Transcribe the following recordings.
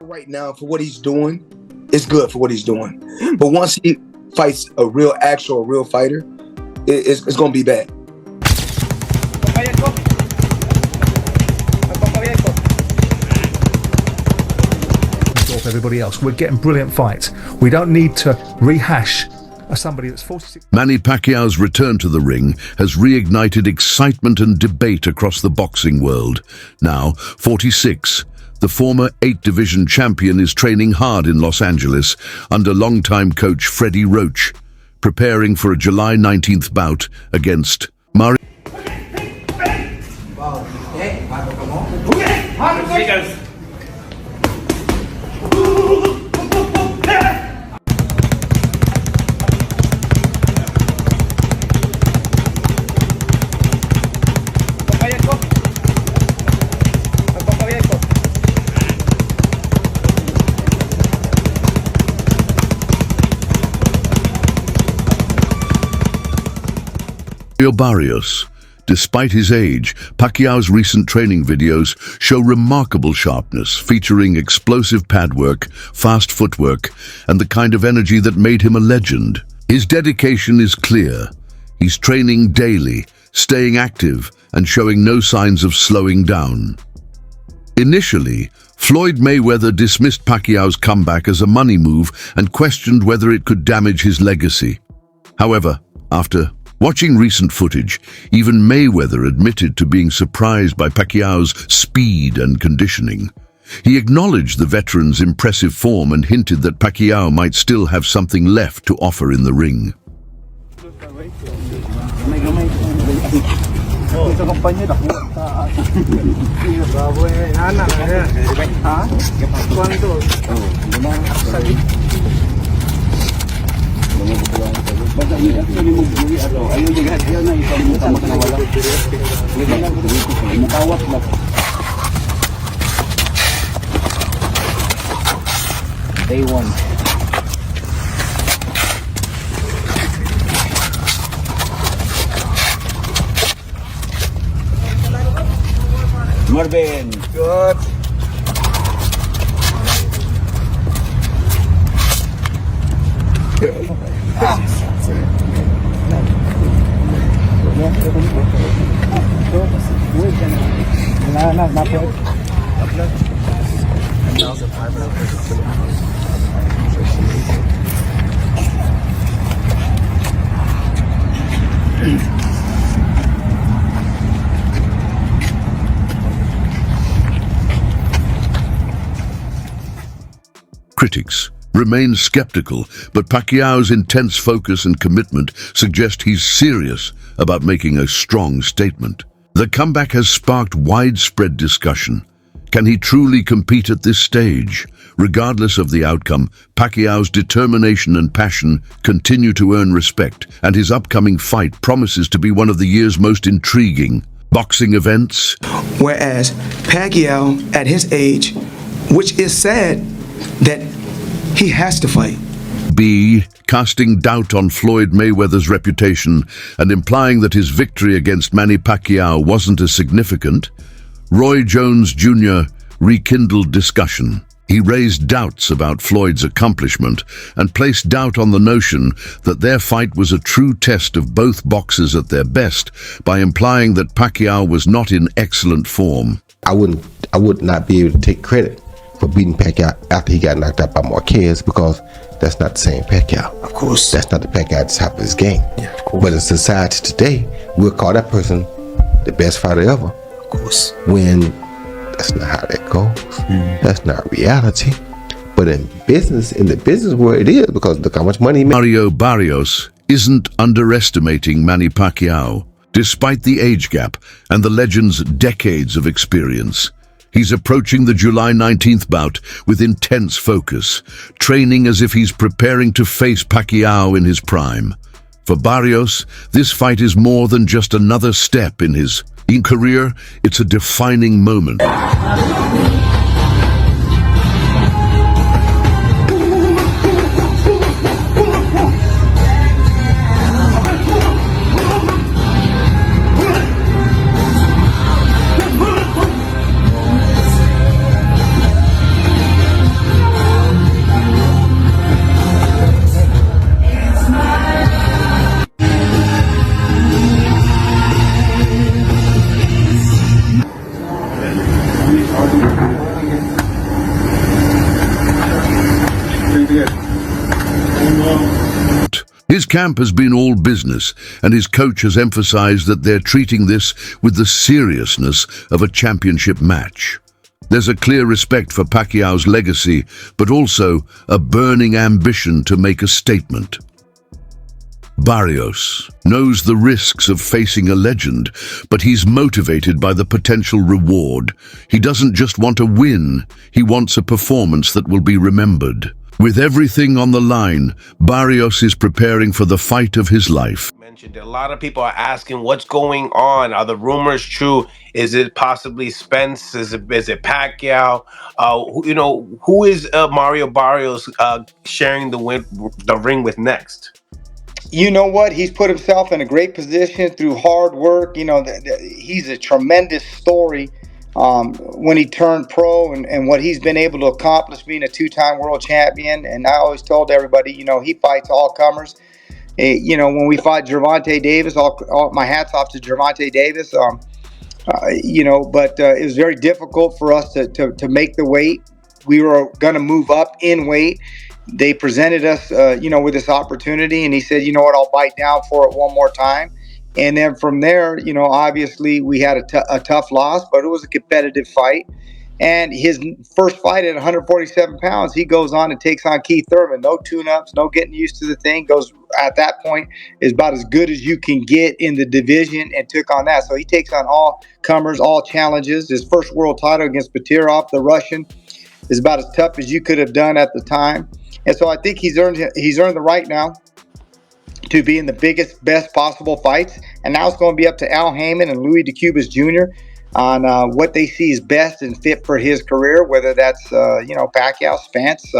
Right now, for what he's doing, it's good for what he's doing. But once he fights a real fighter, it's going to be bad. Everybody else, we're getting brilliant fights. We don't need to rehash somebody that's 46. Manny Pacquiao's return to the ring has reignited excitement and debate across the boxing world. Now, 46, the former 8-division champion is training hard in Los Angeles under longtime coach Freddie Roach, preparing for a July 19th bout against Mario. Barrios. Despite his age, Pacquiao's recent training videos show remarkable sharpness, featuring explosive pad work, fast footwork, and the kind of energy that made him a legend. His dedication is clear. He's training daily, staying active, and showing no signs of slowing down. Initially, Floyd Mayweather dismissed Pacquiao's comeback as a money move and questioned whether it could damage his legacy. However, after watching recent footage, even Mayweather admitted to being surprised by Pacquiao's speed and conditioning. He acknowledged the veteran's impressive form and hinted that Pacquiao might still have something left to offer in the ring. Day one. Marvin. Good. Critics remain skeptical, but Pacquiao's intense focus and commitment suggest he's serious about making a strong statement. The comeback has sparked widespread discussion. Can he truly compete at this stage? Regardless of the outcome, Pacquiao's determination and passion continue to earn respect, and his upcoming fight promises to be one of the year's most intriguing boxing events. Whereas Pacquiao, at his age, which is sad that he has to fight. B, casting doubt on Floyd Mayweather's reputation and implying that his victory against Manny Pacquiao wasn't as significant, Roy Jones Jr. rekindled discussion. He raised doubts about Floyd's accomplishment and placed doubt on the notion that their fight was a true test of both boxers at their best by implying that Pacquiao was not in excellent form. I would not be able to take credit for beating Pacquiao after he got knocked out by Marquez, because that's not the same Pacquiao. Of course. That's not the Pacquiao at the top of his game. Yeah, of course. But in society today, we'll call that person the best fighter ever. Of course. When that's not how that goes. That's not reality. But in the business world, it is, because look how much money he made. Mario Barrios isn't underestimating Manny Pacquiao. Despite the age gap and the legend's decades of experience, he's approaching the July 19th bout with intense focus, training as if he's preparing to face Pacquiao in his prime. For Barrios, this fight is more than just another step in his career, it's a defining moment. His camp has been all business, and his coach has emphasized that they're treating this with the seriousness of a championship match. There's a clear respect for Pacquiao's legacy, but also a burning ambition to make a statement. Barrios knows the risks of facing a legend, but he's motivated by the potential reward. He doesn't just want a win, he wants a performance that will be remembered. With everything on the line, Barrios is preparing for the fight of his life. Mentioned a lot of people are asking what's going on. Are the rumors true? Is it possibly Spence? Is it Pacquiao? Who is Mario Barrios sharing the ring with next? You know what? He's put himself in a great position through hard work. He's a tremendous story. When he turned pro and what he's been able to accomplish being a two-time world champion. And I always told everybody, he fights all comers. When we fought Gervonta Davis, all my hats off to Gervonta Davis. But it was very difficult for us to make the weight. We were going to move up in weight. They presented us, with this opportunity, and he said, I'll bite down for it one more time. And then from there, obviously we had a tough loss, but it was a competitive fight. And his first fight at 147 pounds, he goes on and takes on Keith Thurman. No tune-ups, no getting used to the thing. Goes at that point is about as good as you can get in the division, and took on that. So he takes on all comers, all challenges. His first world title against Batirov, the Russian, is about as tough as you could have done at the time. And so I think he's earned the right now to be in the biggest, best possible fights. And now it's going to be up to Al Heyman and Louis DeCubas Jr. on what they see is best and fit for his career, whether that's, Pacquiao, Spence,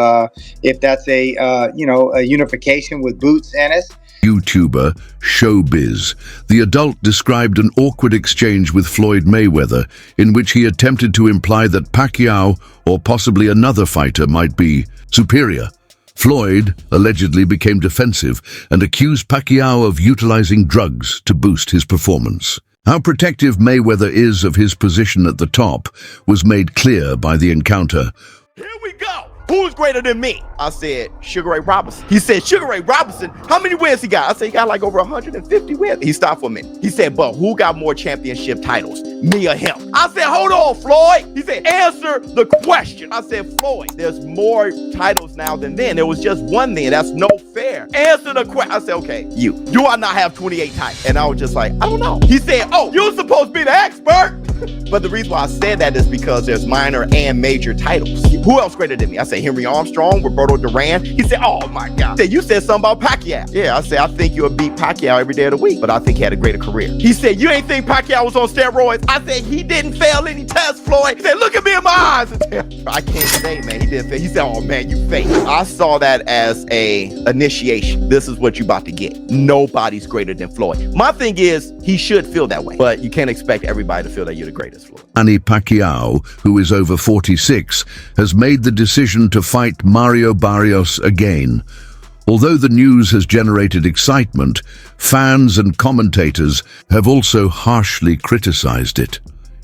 if that's a unification with Boots Ennis. YouTuber Showbiz. The adult described an awkward exchange with Floyd Mayweather in which he attempted to imply that Pacquiao or possibly another fighter might be superior. Floyd allegedly became defensive and accused Pacquiao of utilizing drugs to boost his performance. How protective Mayweather is of his position at the top was made clear by the encounter. Here we go. Who's greater than me? I said, Sugar Ray Robinson. He said, Sugar Ray Robinson, how many wins he got? I said, he got like over 150 wins. He stopped for a minute. He said, but who got more championship titles, me or him? I said, hold on, Floyd. He said, answer the question. I said, Floyd, there's more titles now than then. There was just one then. That's no fair. Answer the question. I said, okay, you. Do I not have 28 titles? And I was just like, I don't know. He said, oh, you're supposed to be the expert. But the reason why I said that is because there's minor and major titles. Who else greater than me? I said, Henry Armstrong, Roberto Duran. He said, oh my God. He said, you said something about Pacquiao. Yeah, I said, I think you'll beat Pacquiao every day of the week, but I think he had a greater career. He said, you ain't think Pacquiao was on steroids? I said, he didn't fail any tests, Floyd. He said, look at me in my eyes. I can't say, man, he didn't fail. He said, oh man, you faked. I saw that as a initiation. This is what you about to get. Nobody's greater than Floyd. My thing is, he should feel that way, but you can't expect everybody to feel that you're the greatest, Floyd. Manny Pacquiao, who is over 46, has made the decision to fight Mario Barrios again. Although the news has generated excitement, fans and commentators have also harshly criticized it.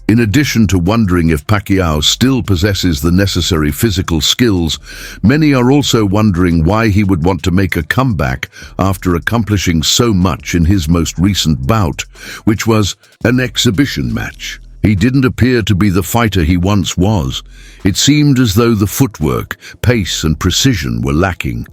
In addition to wondering if Pacquiao still possesses the necessary physical skills, many are also wondering why he would want to make a comeback after accomplishing so much in his most recent bout, which was an exhibition match. He didn't appear to be the fighter he once was. It seemed as though the footwork, pace and precision were lacking.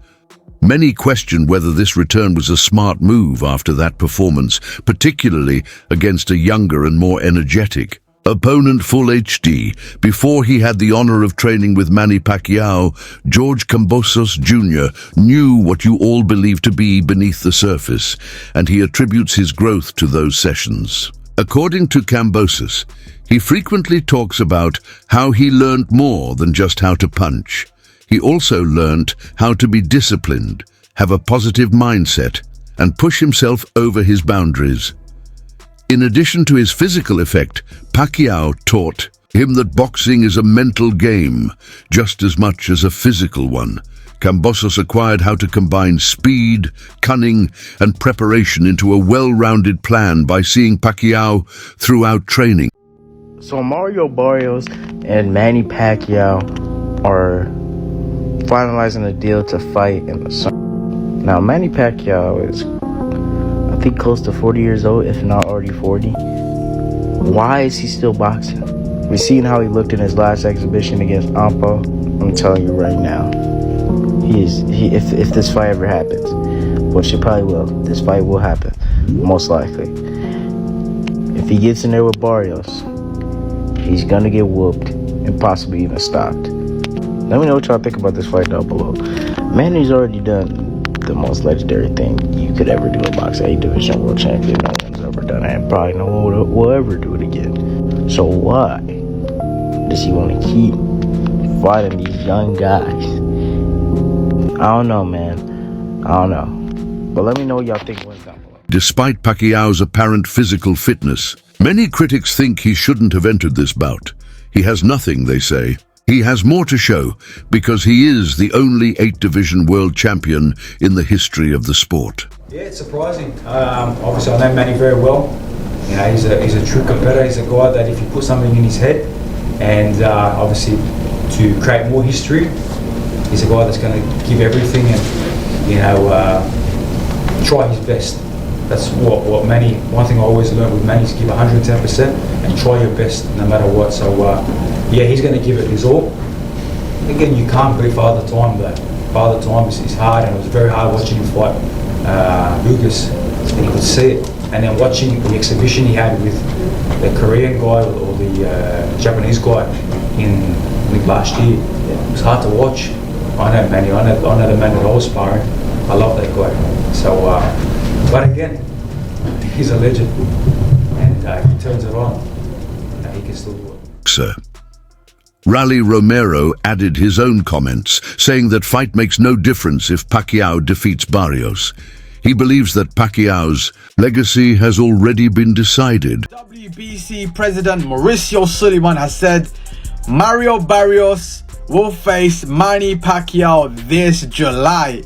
Many questioned whether this return was a smart move after that performance, particularly against a younger and more energetic opponent. Full HD. Before he had the honor of training with Manny Pacquiao, George Kambosos Jr. knew what you all believe to be beneath the surface, and he attributes his growth to those sessions. According to Kambosos, he frequently talks about how he learned more than just how to punch. He also learned how to be disciplined, have a positive mindset, and push himself over his boundaries. In addition to his physical effect, Pacquiao taught him that boxing is a mental game, just as much as a physical one. Kambosos acquired how to combine speed, cunning, and preparation into a well-rounded plan by seeing Pacquiao throughout training. So Mario Barrios and Manny Pacquiao are finalizing a deal to fight in the summer. Now, Manny Pacquiao is, I think, close to 40 years old, if not already 40. Why is he still boxing? We've seen how he looked in his last exhibition against Ampo. I'm telling you right now, if this fight ever happens, which it probably will, this fight will happen, most likely. If he gets in there with Barrios, he's gonna get whooped and possibly even stopped. Let me know what y'all think about this fight down below. Manny's already done the most legendary thing you could ever do in boxing. 8 division world champion. No one's ever done it, and probably no one will ever do it again. So why does he want to keep fighting these young guys? I don't know, man. I don't know. But let me know what y'all think down below. Despite Pacquiao's apparent physical fitness, many critics think he shouldn't have entered this bout. He has nothing, they say. He has more to show because he is the only 8-division world champion in the history of the sport. Yeah, it's surprising. Obviously, I know Manny very well. You know, he's a true competitor. He's a guy that if you put something in his head, and obviously to create more history, he's a guy that's going to give everything and, you know, try his best. That's what Manny, one thing I always learned with Manny is give 110% and try your best no matter what. So yeah, he's going to give it his all. Again, you can't beat Father Time, but Father Time is hard, and it was very hard watching him fight Lucas, and you could see it. And then watching the exhibition he had with the Korean guy or the Japanese guy in last year, it was hard to watch. I know Manny, I know the man that I was sparring. I love that guy. So, but again, he's a legend, and he turns it on, and he can still do it. Sir. Rally Romero added his own comments, saying that fight makes no difference if Pacquiao defeats Barrios. He believes that Pacquiao's legacy has already been decided. WBC President Mauricio Suleiman has said Mario Barrios will face Manny Pacquiao this July.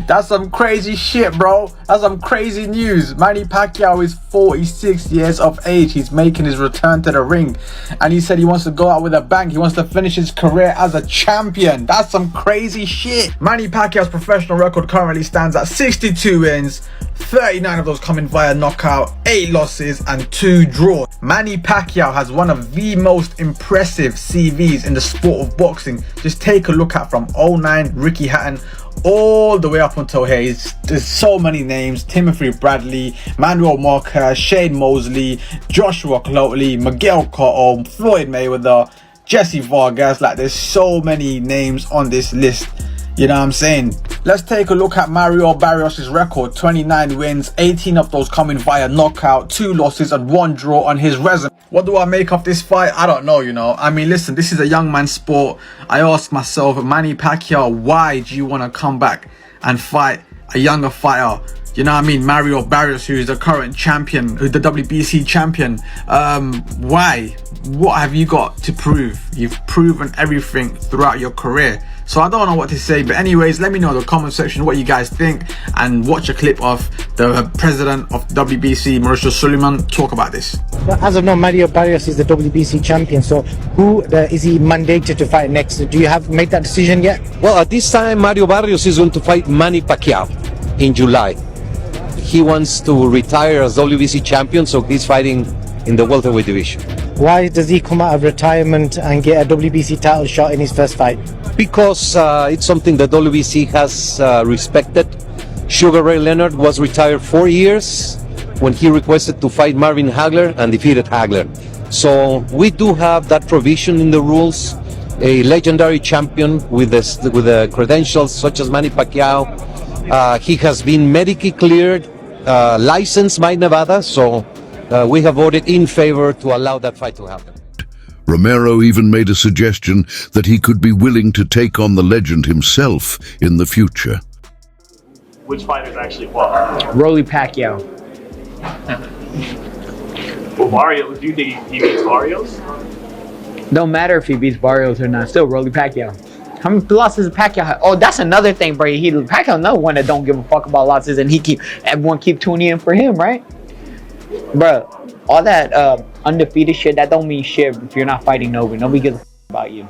That's some crazy shit, bro. That's some crazy news. Manny Pacquiao is 46 years of age. He's making his return to the ring, and he said he wants to go out with a bang. He wants to finish his career as a champion. That's some crazy shit. Manny Pacquiao's professional record currently stands at 62 wins, 39 of those coming via knockout, 8 losses and 2 draws. Manny Pacquiao has one of the most impressive CVs in the sport of boxing. Just take a look at from 09 Ricky Hatton all the way up until here. There's so many names: Timothy Bradley, Manuel Marquez, Shane Mosley, Joshua Cloteley, Miguel Cotto, Floyd Mayweather, Jesse Vargas. Like, there's so many names on this list. You know what I'm saying? Let's take a look at Mario Barrios' record. 29 wins, 18 of those coming via knockout, 2 losses and 1 draw on his resume. What do I make of this fight? I don't know, you know. I mean, listen, this is a young man's sport. I ask myself, Manny Pacquiao, why do you want to come back and fight a younger fighter? You know what I mean? Mario Barrios, who is the current champion, who's the WBC champion. Why? What have you got to prove? You've proven everything throughout your career. So I don't know what to say, but anyways, let me know in the comment section what you guys think, and watch a clip of the president of WBC, Mauricio Suleiman, talk about this. As of now, Mario Barrios is the WBC champion. So who is he mandated to fight next? Do you have made that decision yet? Well, at this time, Mario Barrios is going to fight Manny Pacquiao in July. He wants to retire as WBC champion, so he's fighting in the welterweight division. Why does he come out of retirement and get a WBC title shot in his first fight? Because it's something that WBC has respected. Sugar Ray Leonard was retired 4 years when he requested to fight Marvin Hagler and defeated Hagler. So we do have that provision in the rules. A legendary champion with the credentials such as Manny Pacquiao. He has been medically cleared, licensed by Nevada, so we have voted in favor to allow that fight to happen. Romero even made a suggestion that he could be willing to take on the legend himself in the future. Which fighters actually won? Rolly Pacquiao. Well, Barrios, do you think he beats Barrios? Don't matter if he beats Barrios or not. Still Rolly Pacquiao. How many losses Pacquiao had? Oh, that's another thing, bro. Pacquiao another one that don't give a fuck about losses, and everyone keep tuning in for him, right? Bro, all that undefeated shit, that don't mean shit if you're not fighting nobody. Nobody gives a fuck about you.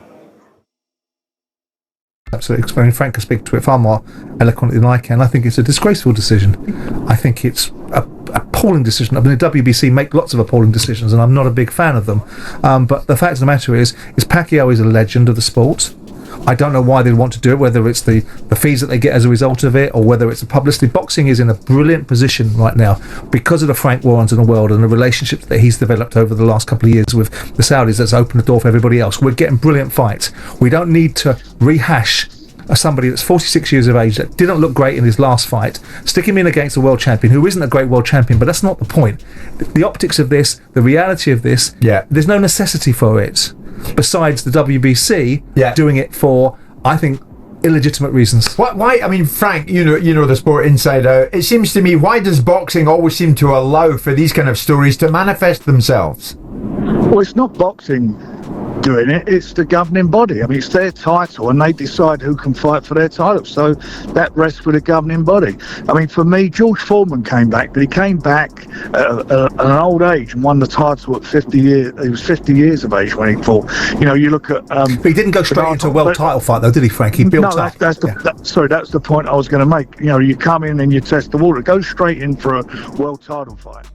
Absolutely. I mean, Frank can speak to it far more eloquently than I can. I think it's a disgraceful decision. I think it's a appalling decision. I mean, the WBC make lots of appalling decisions, and I'm not a big fan of them. But the fact of the matter is Pacquiao is a legend of the sport. I don't know why they want to do it, whether it's the fees that they get as a result of it, or whether it's the publicity. Boxing is in a brilliant position right now because of the Frank Warrens in the world and the relationships that he's developed over the last couple of years with the Saudis. That's opened the door for everybody else. We're getting brilliant fights. We don't need to rehash somebody that's 46 years of age that didn't look great in his last fight, stick him in against a world champion who isn't a great world champion, but that's not the point. The optics of this, the reality of this, there's no necessity for it besides the WBC doing it for, I think, illegitimate reasons. Why? I mean, Frank, you know the sport inside out. It seems to me, why does boxing always seem to allow for these kind of stories to manifest themselves? Well, it's not boxing doing it, it's the governing body. I mean, it's their title and they decide who can fight for their title, so that rests with the governing body. I mean, for me, George Foreman came back, but he came back at an old age and won the title at 50 years. He was 50 years of age when he fought. You know, you look at but he didn't go straight into a world title fight though, did he, Frank? He built up. That's the point I was going to make. You know, you come in and you test the water. Go straight in for a world title fight.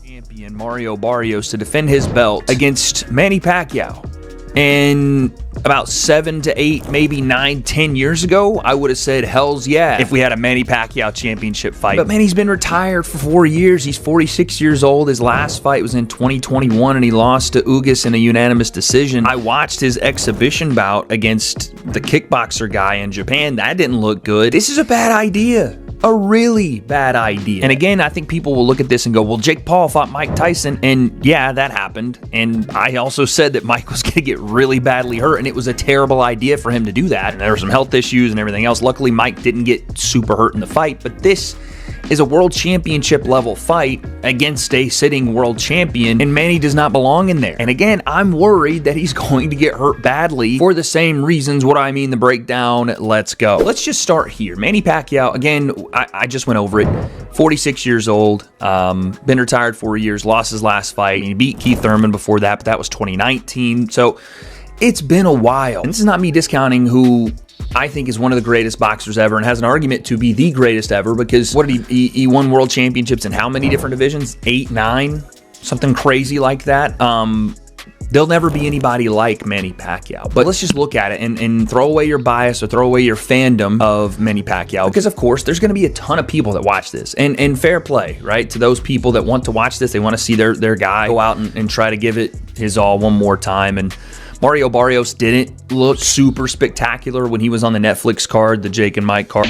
Champion Mario Barrios to defend his belt against Manny Pacquiao. And about 7 to 8, maybe 9, 10 years ago, I would have said, hells yeah, if we had a Manny Pacquiao championship fight. But Manny's been retired for 4 years. He's 46 years old. His last fight was in 2021, and he lost to Ugas in a unanimous decision. I watched his exhibition bout against the kickboxer guy in Japan. That didn't look good. This is a bad idea. A really bad idea. And again, I think people will look at this and go, well, Jake Paul fought Mike Tyson, and yeah, that happened. And I also said that Mike was going to get really badly hurt, and it was a terrible idea for him to do that. And there were some health issues and everything else. Luckily, Mike didn't get super hurt in the fight, but this is a world championship level fight against a sitting world champion, and Manny does not belong in there. And again, I'm worried that he's going to get hurt badly for the same reasons. What I mean, the breakdown, let's go. Let's just start here. Manny Pacquiao, again, I just went over it. 46 years old, been retired 4 years, lost his last fight. He beat Keith Thurman before that, but that was 2019. So it's been a while. And this is not me discounting who I think is one of the greatest boxers ever and has an argument to be the greatest ever, because what did he won world championships in how many different divisions? 8, 9, something crazy like that. There'll never be anybody like Manny Pacquiao. But let's just look at it and throw away your bias or throw away your fandom of Manny Pacquiao, because of course there's going to be a ton of people that watch this, and fair play, right, to those people that want to watch this. They want to see their guy go out and try to give it his all one more time. And Mario Barrios didn't look super spectacular when he was on the Netflix card, the Jake and Mike card.